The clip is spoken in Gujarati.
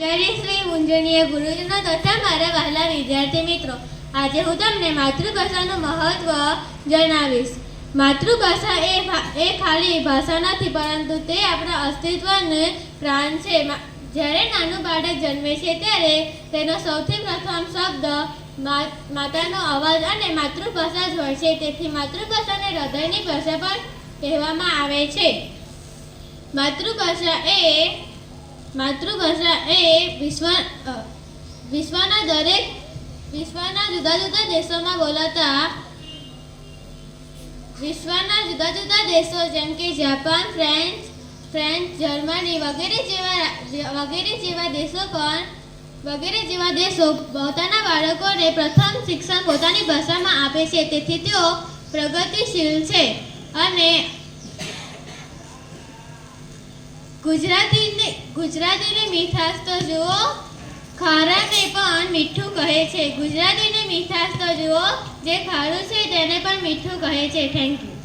ત્યારે શ્રી પૂજનીય ગુરુજનો તથા મારા વહાલા વિદ્યાર્થી મિત્રો, આજે હું તમને માતૃભાષાનું મહત્વ જણાવીશ. માતૃભાષા એ ખાલી ભાષા નથી, પરંતુ તે આપણા અસ્તિત્વનો પ્રાણ છે. જ્યારે નાનું બાળક જન્મે છે ત્યારે તેનો સૌથી પ્રથમ શબ્દ માતાનો અવાજ અને માતૃભાષા જ હોય છે. તેથી માતૃભાષાને હૃદયની ભાષા પણ કહેવામાં આવે છે. માતૃભાષા એ વિશ્વના જુદા જુદા દેશો જેમ કે જાપાન, ફ્રાન્સ, જર્મની વગેરે જેવા દેશો પોતાના બાળકોને પ્રથમ શિક્ષણ પોતાની ભાષામાં આપે છે. તેથી તેઓ પ્રગતિશીલ છે. અને ગુજરાતીની મીઠાશ તો જુઓ, ખારાને પણ મીઠું કહે છે. ગુજરાતીની મીઠાશ તો જુઓ, જે ખારું છે તેને પણ મીઠું કહે છે. Thank you.